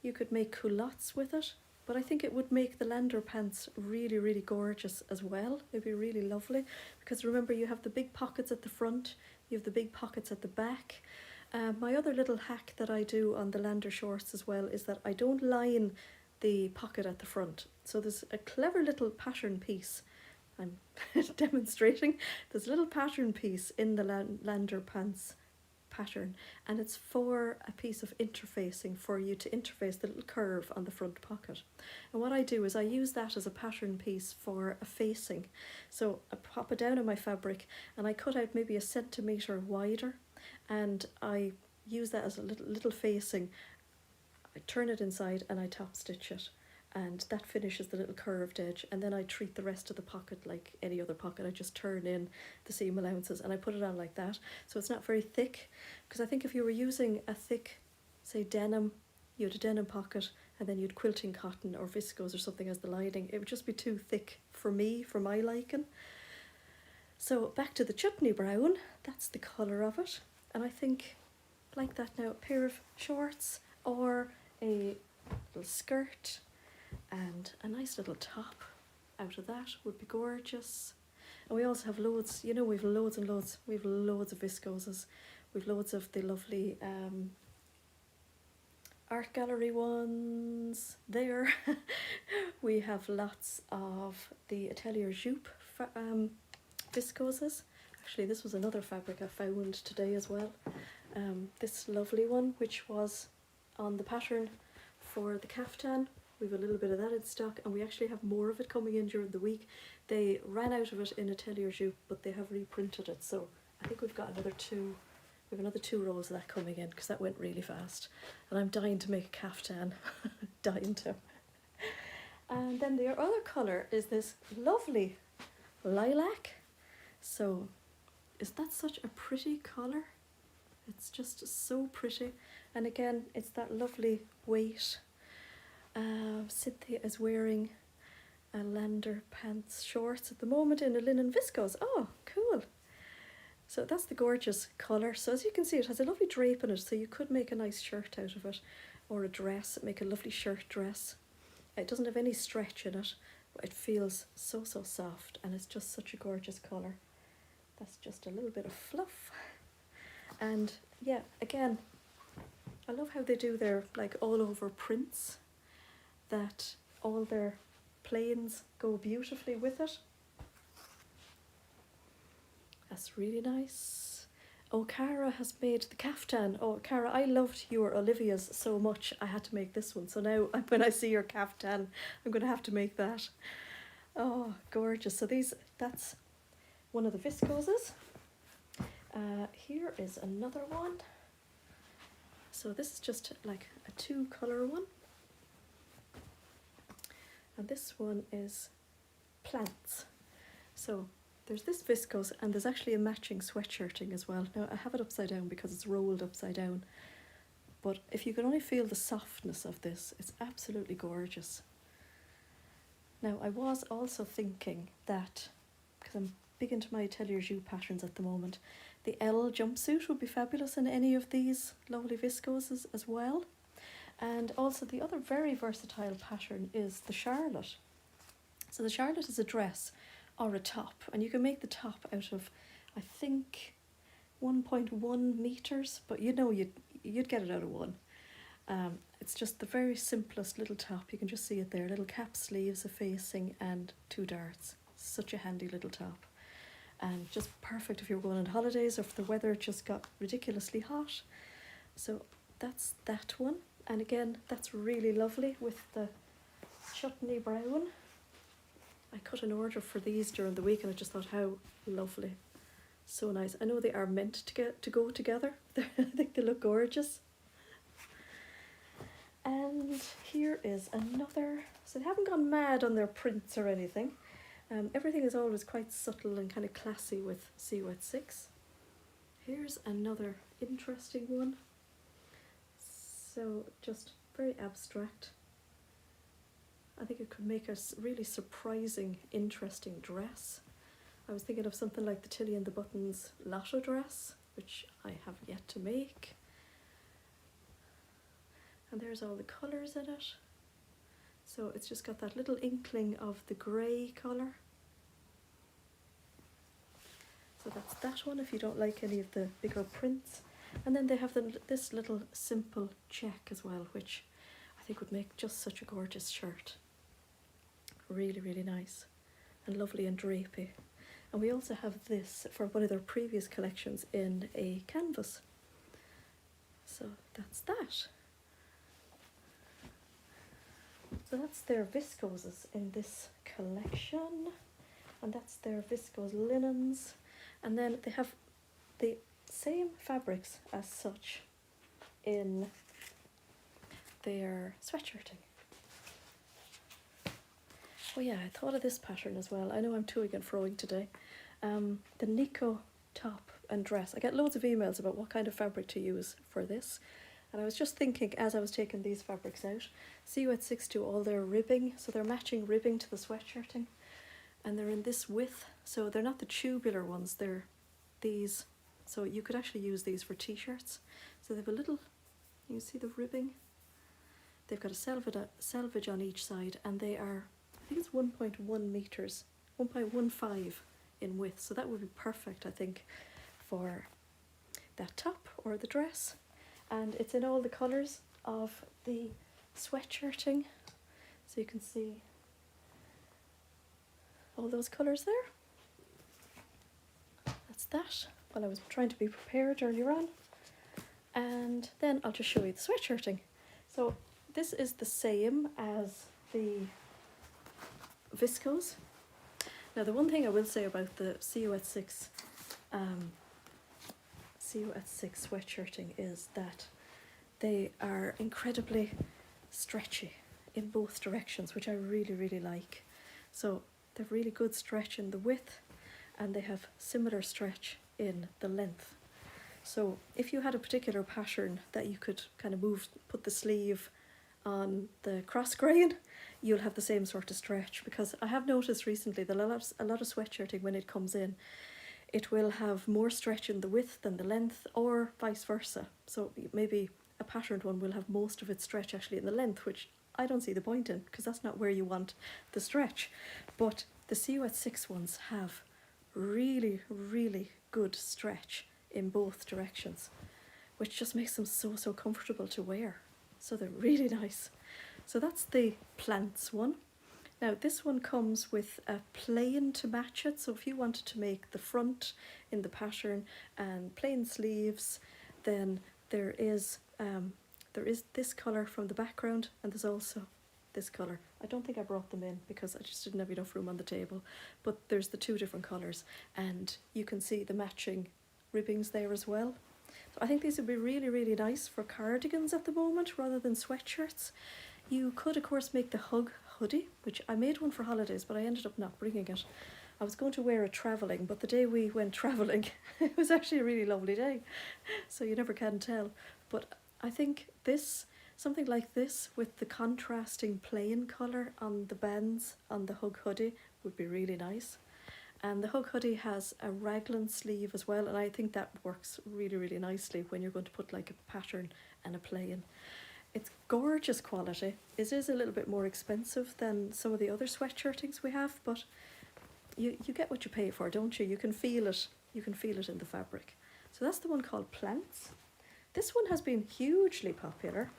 S1: you could make culottes with it, but I think it would make the Lander pants really, really gorgeous as well. It'd be really lovely, because remember, you have the big pockets at the front, you have the big pockets at the back. My other little hack that I do on the Lander shorts as well is that I don't line the pocket at the front. So there's a clever little pattern piece. I'm demonstrating. There's a little pattern piece in the Lander pants pattern, and it's for a piece of interfacing for you to interface the little curve on the front pocket. And what I do is I use that as a pattern piece for a facing. So I pop it down in my fabric and I cut out maybe 1 centimetre wider, and I use that as a little facing. I turn it inside and I top stitch it, and that finishes the little curved edge, and then I treat the rest of the pocket like any other pocket. I just turn in the seam allowances and I put it on like that, so it's not very thick, because I think if you were using a thick, say denim, you had a denim pocket and then you'd quilting cotton or viscose or something as the lining, it would just be too thick for me, for my liking. So back to the chutney brown, that's the colour of it, and I think like that now, a pair of shorts or a little skirt and a nice little top out of that would be gorgeous. And we also have loads, you know, we've loads and loads, we've loads of viscoses, we've loads of the lovely art gallery ones there. We have lots of the Atelier Jupe viscoses. Actually, this was another fabric I found today as well. This lovely one, which was on the pattern for the caftan. We have a little bit of that in stock, and we actually have more of it coming in during the week. They ran out of it in Atelier Jupe, but they have reprinted it, so I think we've got another 2. We have another 2 rolls of that coming in, because that went really fast, and I'm dying to make a caftan. Dying to. And then the other colour is this lovely lilac. So is that such a pretty colour? It's just so pretty, and again it's that lovely weight. Cynthia is wearing a Lander pants shorts at the moment in a linen viscose. Oh, cool. So that's the gorgeous colour. So as you can see, it has a lovely drape in it, so you could make a nice shirt out of it, or a dress, make a lovely shirt dress. It doesn't have any stretch in it, but it feels so soft, and it's just such a gorgeous colour. That's just a little bit of fluff. And yeah, again, I love how they do their like all over prints, that all their plains go beautifully with it. That's really nice. Oh, Cara has made the caftan. Oh, Cara, I loved your Olivia's so much, I had to make this one. So now when I see your caftan, I'm going to have to make that. Oh, gorgeous. So that's one of the viscoses. Here is another one. So this is just like a 2-colour one. And this one is plants. So there's this viscose, and there's actually a matching sweatshirting as well. Now I have it upside down because it's rolled upside down, but if you can only feel the softness of this, it's absolutely gorgeous. Now I was also thinking that, because I'm big into my Atelier Jupe patterns at the moment, the L jumpsuit would be fabulous in any of these lovely viscoses as well. And also the other very versatile pattern is the Charlotte. So the Charlotte is a dress or a top, and you can make the top out of, I think, 1.1 meters, but you know you'd get it out of 1. It's just the very simplest little top. You can just see it there, little cap sleeves, a facing, and 2 darts. Such a handy little top, and just perfect if you're going on holidays or if the weather just got ridiculously hot. So that's that one. And again, that's really lovely with the chutney brown. I cut an order for these during the week, and I just thought how lovely. So nice. I know they are meant to go together. I think they look gorgeous. And here is another. So they haven't gone mad on their prints or anything. Everything is always quite subtle and kind of classy with C-Wet 6. Here's another interesting one. So just very abstract. I think it could make a really surprising, interesting dress. I was thinking of something like the Tilly and the Buttons Lotto dress, which I have yet to make. And there's all the colours in it. So it's just got that little inkling of the grey colour. So that's that one if you don't like any of the bigger prints. And then they have this little simple check as well, which I think would make just such a gorgeous shirt. Really, really nice and lovely and drapey. And we also have this for one of their previous collections in a canvas. So that's that. So that's their viscoses in this collection. And that's their viscose linens. And then they have the same fabrics as such in their sweatshirting. Oh yeah, I thought of this pattern as well. I know I'm toing and froing today. The Nico top and dress. I get loads of emails about what kind of fabric to use for this. And I was just thinking as I was taking these fabrics out, CU@6 do all their ribbing. So they're matching ribbing to the sweatshirting. And they're in this width. So they're not the tubular ones, they're these. So you could actually use these for t-shirts. So they have a little, you can see the ribbing. They've got a selvage on each side, and they are, I think it's 1.1 meters, 1.15 in width. So that would be perfect, I think, for that top or the dress. And it's in all the colours of the sweatshirting. So you can see all those colours there. That's that. Well, I was trying to be prepared earlier on. And then I'll just show you the sweatshirting. So this is the same as the viscose. Now the one thing I will say about the CU@6 sweatshirting is that they are incredibly stretchy in both directions, which I really, really like. So they've really good stretch in the width, and they have similar stretch in the length. So if you had a particular pattern that you could kind of put the sleeve on the cross grain, you'll have the same sort of stretch, because I have noticed recently that a lot of sweatshirting, when it comes in, it will have more stretch in the width than the length, or vice versa. So maybe a patterned one will have most of its stretch actually in the length, which I don't see the point in, because that's not where you want the stretch. But the CU@6 ones have really, really good stretch in both directions, which just makes them so, so comfortable to wear. So they're really nice. So that's the plants one. Now this one comes with a plain to match it. So if you wanted to make the front in the pattern and plain sleeves, then there is this colour from the background, and there's also this colour. I don't think I brought them in because I just didn't have enough room on the table, but there's the two different colours, and you can see the matching ribbings there as well. So I think these would be really, really nice for cardigans at the moment rather than sweatshirts. You could of course make the hug hoodie, which I made one for holidays, but I ended up not bringing it. I was going to wear it travelling, but the day we went travelling, it was actually a really lovely day, so you never can tell. But I think something like this with the contrasting plain colour on the bands on the hug hoodie would be really nice. And the hug hoodie has a raglan sleeve as well, and I think that works really, really nicely when you're going to put like a pattern and a plain. It's gorgeous quality. It is a little bit more expensive than some of the other sweatshirtings we have, but you get what you pay for, don't you? You can feel it. You can feel it in the fabric. So that's the one called Plants. This one has been hugely popular.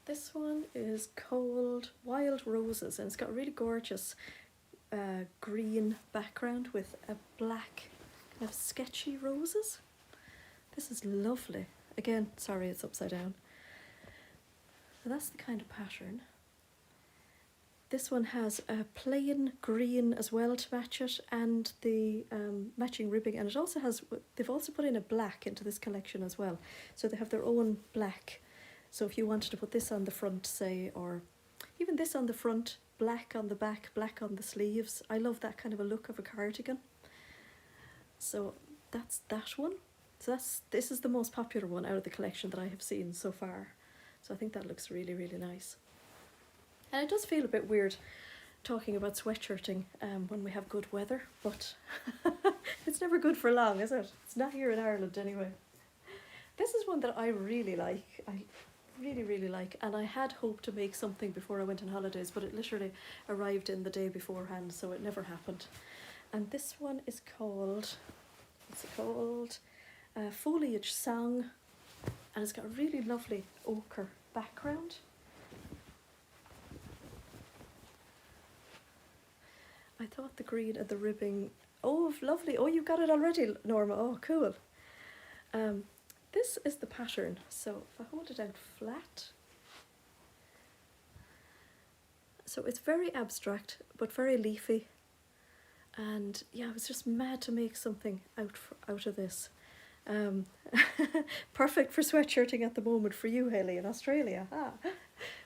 S1: This one is called Wild Roses, and it's got a really gorgeous green background with a black kind of sketchy roses. This is lovely. Again, sorry it's upside down. So that's the kind of pattern. This one has a plain green as well to match it, and the matching ribbing, and it also has, they've also put in a black into this collection as well. So they have their own black. So if you wanted to put this on the front, say, or even this on the front, black on the back, black on the sleeves. I love that kind of a look of a cardigan. So that's that one. So this is the most popular one out of the collection that I have seen so far. So I think that looks really, really nice. And it does feel a bit weird talking about sweatshirting when we have good weather, but it's never good for long, is it? It's not here in Ireland anyway. This is one that I really like. I really, really like, and I had hoped to make something before I went on holidays, but it literally arrived in the day beforehand, so it never happened. And this one is called, what's it called? Foliage Song, and it's got a really lovely ochre background. I thought the green and the ribbing, oh lovely, oh you got it already, Norma, oh cool. This is the pattern, so if I hold it out flat, so it's very abstract but very leafy, and yeah, I was just mad to make something out of this. Perfect for sweatshirting at the moment for you, Haley, in Australia.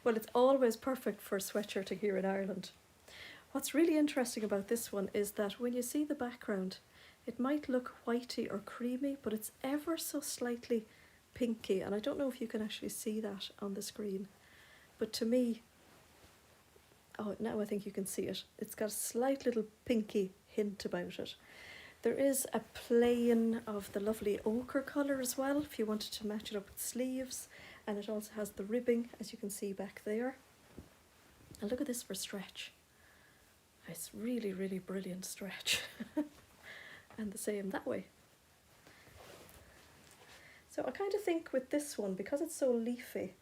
S1: Well, it's always perfect for sweatshirting here in Ireland. What's really interesting about this one is that when you see the background, it might look whitey or creamy, but it's ever so slightly pinky, and I don't know if you can actually see that on the screen, but to me, oh, now I think you can see it. It's got a slight little pinky hint about it. There is a plain of the lovely ochre colour as well, if you wanted to match it up with sleeves, and it also has the ribbing, as you can see back there. And look at this for stretch. It's really, really brilliant stretch. And the same that way. So I kind of think with this one, because it's so leafy,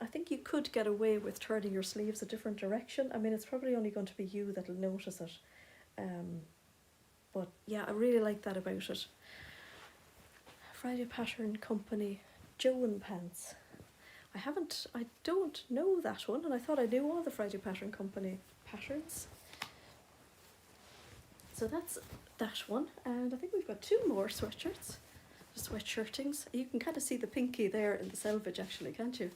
S1: I think you could get away with turning your sleeves a different direction. I mean, it's probably only going to be you that'll notice it. But yeah, I really like that about it. Friday Pattern Company Joan pants. I don't know that one, and I thought I knew all the Friday Pattern Company patterns. So that's that one, and I think we've got two more sweatshirts, sweatshirtings. You can kind of see the pinky there in the selvage actually, can't you?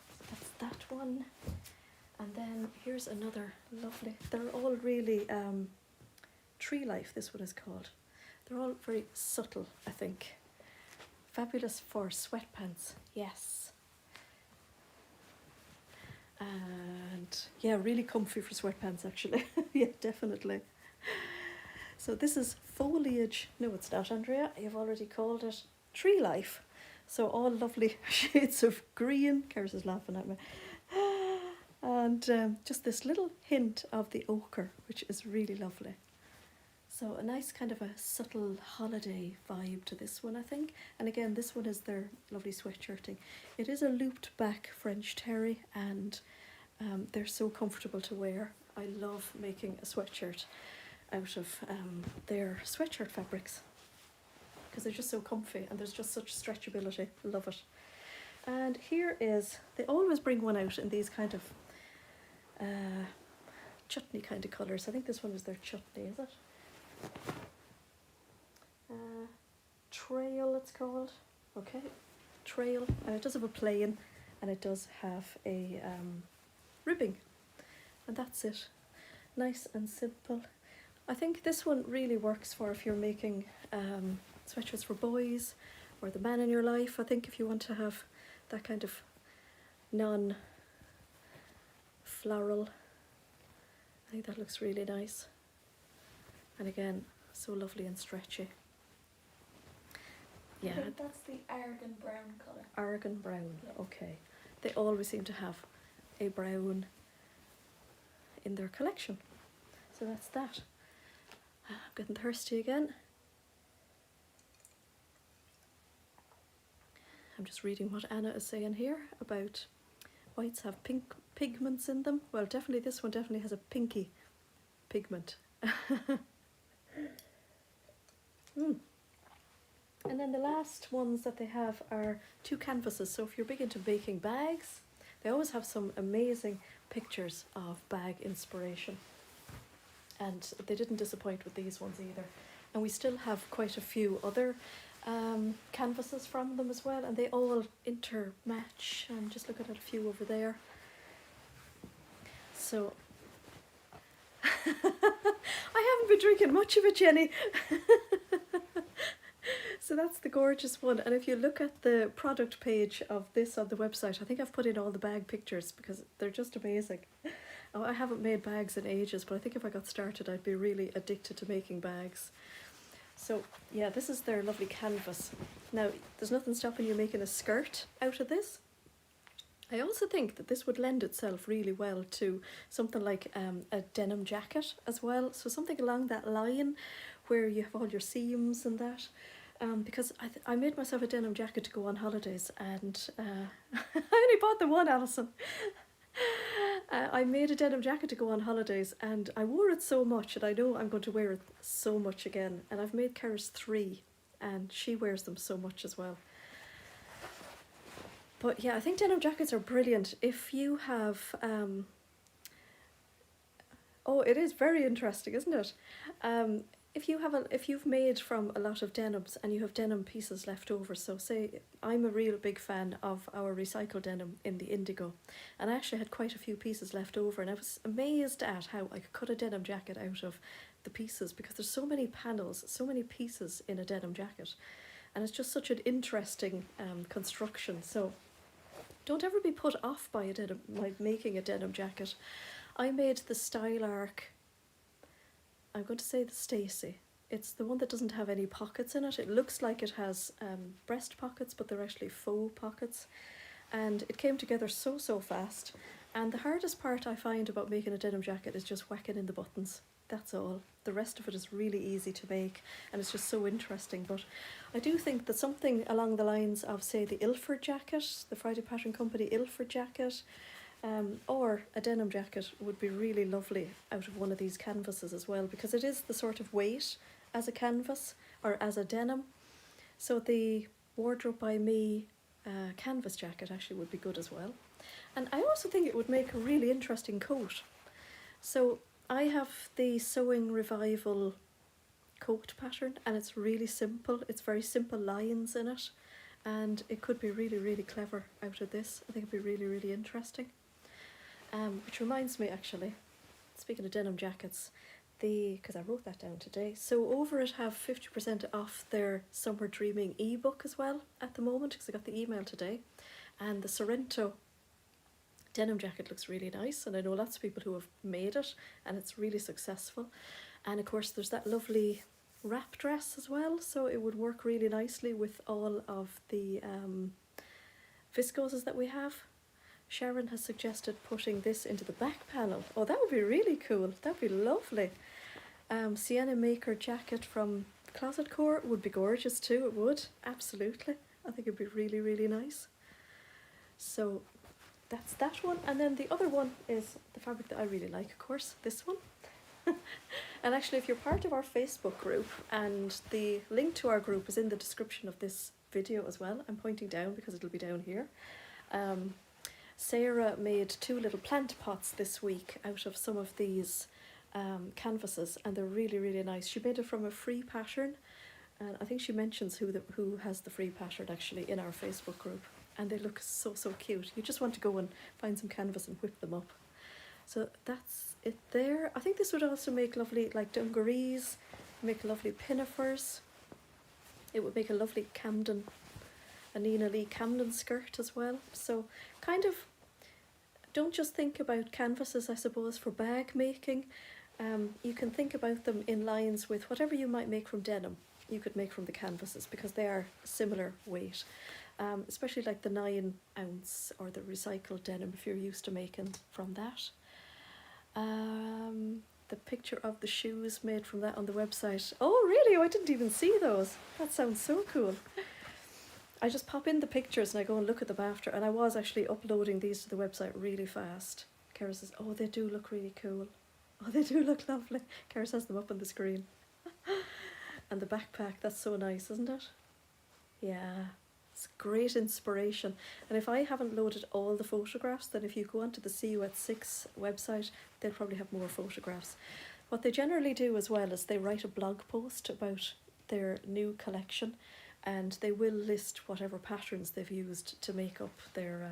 S1: So that's that one, and then here's another lovely, they're all really Tree Life, this one is called. They're all very subtle, I think. Fabulous for sweatpants, yes. And yeah, really comfy for sweatpants actually. Yeah, definitely. So this is Foliage, no it's not, Andrea, you've already called it Tree Life. So all lovely shades of green, Karis is laughing at me, and just this little hint of the ochre, which is really lovely. So a nice kind of a subtle holiday vibe to this one, I think. And again, this one is their lovely sweatshirting. It is a looped back French terry, and they're so comfortable to wear. I love making a sweatshirt out of their sweatshirt fabrics, because they're just so comfy and there's just such stretchability. Love it. And here is, they always bring one out in these kind of chutney kind of colours. I think this one is their chutney, is it? Trail it's called. Okay, trail, and it does have a plain, and it does have a ribbing, and that's it. Nice and simple. I think this one really works for if you're making sweatshirts for boys or the man in your life. I think if you want to have that kind of non-floral, I think that looks really nice. And again, so lovely and stretchy. Yeah.
S2: I think that's the argan brown colour.
S1: Argan brown,
S2: Yeah.
S1: okay. They always seem to have a brown in their collection. So that's that. I'm getting thirsty again. I'm just reading what Anna is saying here about whites have pink pigments in them. Well, definitely this one definitely has a pinky pigment. And then the last ones that they have are two canvases. So if you're big into making bags, they always have some amazing pictures of bag inspiration. And they didn't disappoint with these ones either. And we still have quite a few other canvases from them as well, and they all intermatch. I'm just looking at a few over there. So I haven't been drinking much of it, Jenny. So that's the gorgeous one, and if you look at the product page of this on the website, I think I've put in all the bag pictures because they're just amazing. Oh, I haven't made bags in ages, but I think if I got started I'd be really addicted to making bags. So yeah, this is their lovely canvas. Now, there's nothing stopping you making a skirt out of this. I also think that this would lend itself really well to something like a denim jacket as well. So something along that line where you have all your seams and that. Because I made myself a denim jacket to go on holidays, and I only bought the one, Alison. I made a denim jacket to go on holidays, and I wore it so much, and I know I'm going to wear it so much again. And I've made Karis 3, and she wears them so much as well. But yeah, I think denim jackets are brilliant. If you have, oh, it is very interesting, isn't it? If you've made from a lot of denims and you have denim pieces left over, so say I'm a real big fan of our recycled denim in the indigo, and I actually had quite a few pieces left over, and I was amazed at how I could cut a denim jacket out of the pieces, because there's so many panels, so many pieces in a denim jacket, and it's just such an interesting construction. So don't ever be put off by making a denim jacket. I made the Style Arc, I'm going to say the Stacy. It's the one that doesn't have any pockets in it. It looks like it has breast pockets, but they're actually faux pockets. And it came together so fast. And the hardest part I find about making a denim jacket is just whacking in the buttons. That's all. The rest of it is really easy to make, and it's just so interesting. But I do think that something along the lines of, say, the Ilford jacket, the Friday Pattern Company Ilford jacket, or a denim jacket would be really lovely out of one of these canvases as well, because it is the sort of weight as a canvas or as a denim. So the Wardrobe by Me canvas jacket actually would be good as well. And I also think it would make a really interesting coat. So I have the Sewing Revival coat pattern, and it's really simple. It's very simple lines in it, and it could be really clever out of this. I think it'd be really interesting. Which reminds me, actually, speaking of denim jackets, because I wrote that down today, So Over It have 50% off their Summer Dreaming ebook as well at the moment, because I got the email today, and the Sorrento denim jacket looks really nice, and I know lots of people who have made it, and it's really successful. And of course there's that lovely wrap dress as well, so it would work really nicely with all of the viscoses that we have. Sharon has suggested putting this into the back panel. Oh, that would be really cool. That would be lovely. Sienna Maker jacket from Closet Core would be gorgeous too. It would, absolutely. I think it'd be really nice. So that's that one. And then the other one is the fabric that I really like, of course, this one. And actually, if you're part of our Facebook group, and the link to our group is in the description of this video as well, I'm pointing down because it'll be down here. Sarah made 2 little plant pots this week out of some of these canvases, and they're really nice. She made it from a free pattern, and I think she mentions who has the free pattern actually in our Facebook group, and they look so cute. You just want to go and find some canvas and whip them up. So that's it there. I think this would also make lovely like dungarees, make lovely pinafores. It would make a lovely a Nina Lee Camden skirt as well. So kind of don't just think about canvases, I suppose, for bag making. You can think about them in lines with whatever you might make from denim. You could make from the canvases, because they are similar weight, especially like the 9 ounce or the recycled denim if you're used to making from that. The picture of the shoes made from that on the website. Oh really? Oh, I didn't even see those. That sounds so cool. I just pop in the pictures and I go and look at them after, and I was actually uploading these to the website really fast. Kara says, oh, they do look really cool. Oh, they do look lovely. Kara has them up on the screen. And the backpack, that's so nice, isn't it? Yeah, it's great inspiration. And if I haven't loaded all the photographs, then if you go onto the See You at 6 website, they'll probably have more photographs. What they generally do as well is they write a blog post about their new collection, and they will list whatever patterns they've used to make up their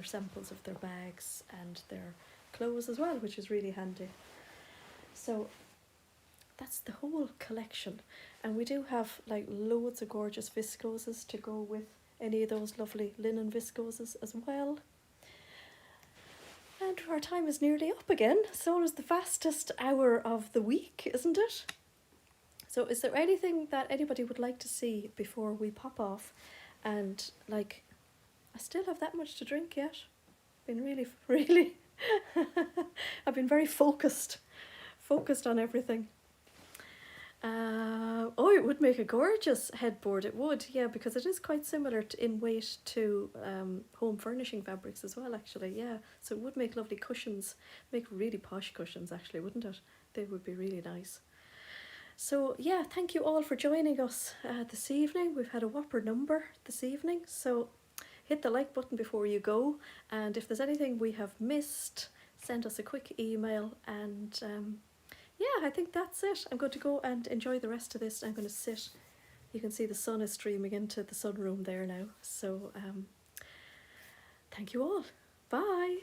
S1: samples of their bags and their clothes as well, which is really handy. So that's the whole collection, and we do have like loads of gorgeous viscoses to go with any of those lovely linen viscoses as well. And our time is nearly up again. So it is the fastest hour of the week, isn't it? So is there anything that anybody would like to see before we pop off? And like, I still have that much to drink yet. Been really, really, I've been very focused on everything. Oh, it would make a gorgeous headboard. It would, yeah, because it is quite similar in weight to home furnishing fabrics as well, actually, yeah. So it would make lovely cushions, make really posh cushions, actually, wouldn't it? They would be really nice. So yeah, thank you all for joining us this evening. We've had a whopper number this evening, so hit the like button before you go. And if there's anything we have missed, send us a quick email. And yeah, I think that's it. I'm going to go and enjoy the rest of this. I'm going to sit. You can see the sun is streaming into the sunroom there now. So thank you all. Bye.